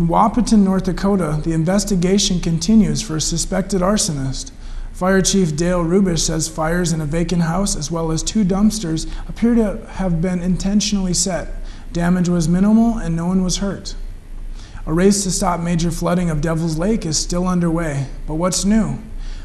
In Wahpeton, North Dakota, the investigation continues for a suspected arsonist. Fire Chief Dale Rubish says fires in a vacant house as well as 2 dumpsters appear to have been intentionally set. Damage was minimal and no one was hurt. A race to stop major flooding of Devil's Lake is still underway, but what's new?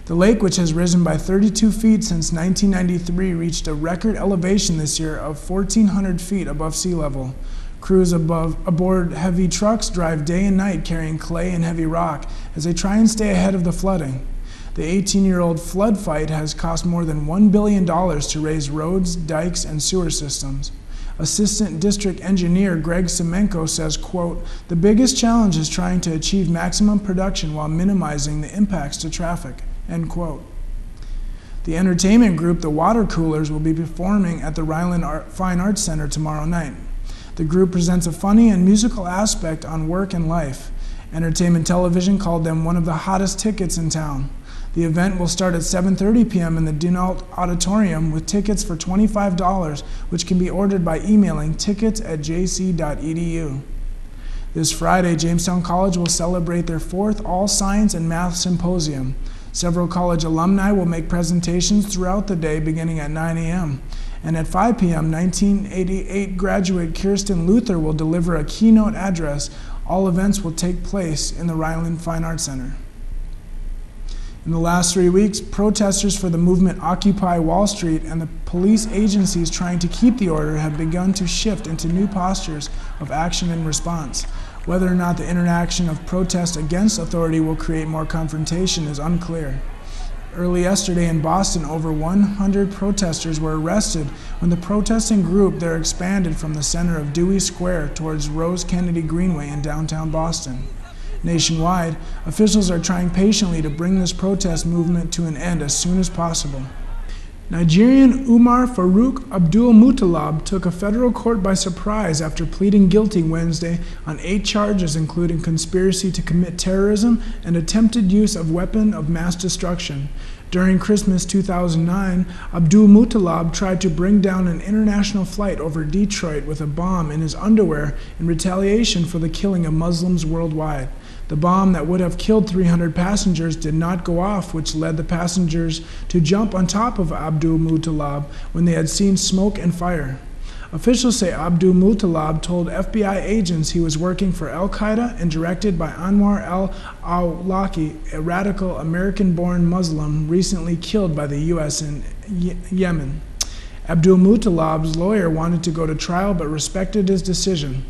The lake, which has risen by 32 feet since 1993, reached a record elevation this year of 1,400 feet above sea level. Crews aboard heavy trucks drive day and night carrying clay and heavy rock as they try and stay ahead of the flooding. The 18-year-old flood fight has cost more than $1 billion to raise roads, dikes, and sewer systems. Assistant District Engineer Greg Semenko says, quote, "The biggest challenge is trying to achieve maximum production while minimizing the impacts to traffic," end quote. The entertainment group, the Water Coolers, will be performing at the Ryland Fine Arts Center tomorrow night. The group presents a funny and musical aspect on work and life. Entertainment Television called them one of the hottest tickets in town. The event will start at 7:30 p.m. in the Dunault Auditorium with tickets for $25, which can be ordered by emailing tickets@jc.edu. This Friday, Jamestown College will celebrate their 4th All-Science and Math Symposium. Several college alumni will make presentations throughout the day beginning at 9 a.m. And at 5 p.m., 1988 graduate Kirsten Luther will deliver a keynote address. All events will take place in the Ryland Fine Arts Center. In the last 3 weeks, protesters for the movement Occupy Wall Street and the police agencies trying to keep the order have begun to shift into new postures of action and response. Whether or not the interaction of protest against authority will create more confrontation is unclear. Early yesterday in Boston, over 100 protesters were arrested when the protesting group there expanded from the center of Dewey Square towards Rose Kennedy Greenway in downtown Boston. Nationwide, officials are trying patiently to bring this protest movement to an end as soon as possible. Nigerian Umar Farouk Abdul-Muttalab took a federal court by surprise after pleading guilty Wednesday on 8 charges, including conspiracy to commit terrorism and attempted use of weapon of mass destruction. During Christmas 2009, Abdul-Muttalab tried to bring down an international flight over Detroit with a bomb in his underwear in retaliation for the killing of Muslims worldwide. The bomb that would have killed 300 passengers did not go off, which led the passengers to jump on top of Abdul-Muttalab when they had seen smoke and fire. Officials say Abdul-Muttalab told FBI agents he was working for al-Qaeda and directed by Anwar al-Awlaki, a radical American-born Muslim recently killed by the U.S. in Yemen. Abdul-Muttalab's lawyer wanted to go to trial but respected his decision.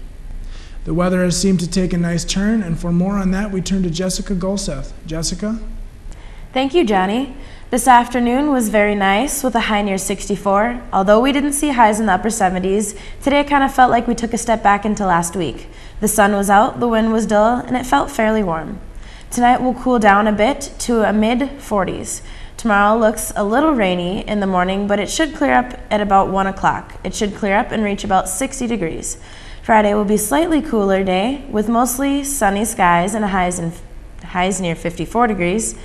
The weather has seemed to take a nice turn, and for more on that, we turn to Jessica Gulseth. Jessica? Thank you, Johnny. This afternoon was very nice with a high near 64. Although we didn't see highs in the upper 70s, today it kind of felt like we took a step back into last week. The sun was out, the wind was dull, and it felt fairly warm. Tonight will cool down a bit to a mid-40s. Tomorrow looks a little rainy in the morning, but it should clear up at about 1 o'clock. It should clear up and reach about 60 degrees. Friday will be a slightly cooler day with mostly sunny skies and highs near 54 degrees.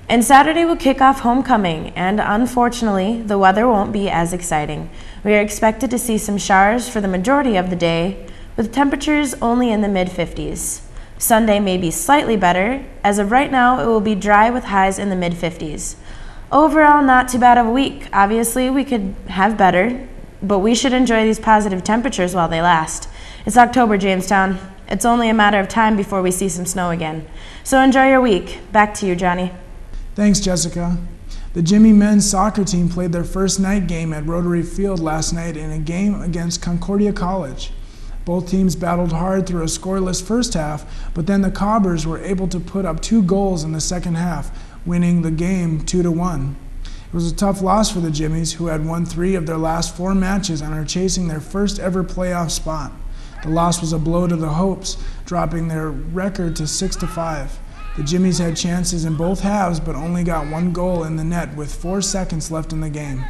And Saturday will kick off homecoming, and unfortunately, the weather won't be as exciting. We are expected to see some showers for the majority of the day, with temperatures only in the mid-50s. Sunday may be slightly better. As of right now, it will be dry with highs in the mid-50s. Overall, not too bad of a week. Obviously, we could have better, but we should enjoy these positive temperatures while they last. It's October, Jamestown. It's only a matter of time before we see some snow again. So enjoy your week. Back to you, Johnny. Thanks, Jessica. The Jimmy men's soccer team played their first night game at Rotary Field last night in a game against Concordia College. Both teams battled hard through a scoreless first half, but then the Cobbers were able to put up 2 goals in the second half, winning the game 2-1. It was a tough loss for the Jimmies, who had won 3 of their last 4 matches and are chasing their first ever playoff spot. The loss was a blow to the Hopes, dropping their record to 6-5. The Jimmies had chances in both halves, but only got 1 goal in the net with 4 seconds left in the game.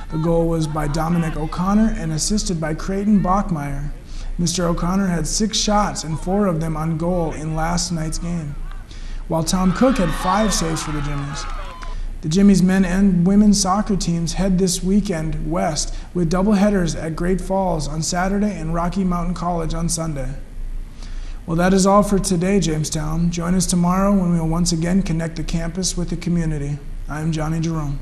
The goal was by Dominic O'Connor and assisted by Creighton Bachmeyer. Mr. O'Connor had 6 shots and 4 of them on goal in last night's game, while Tom Cook had 5 saves for the Jimmies. The Jimmies men and women's soccer teams head this weekend west with doubleheaders at Great Falls on Saturday and Rocky Mountain College on Sunday. Well, that is all for today, Jamestown. Join us tomorrow when we will once again connect the campus with the community. I am Johnny Jerome.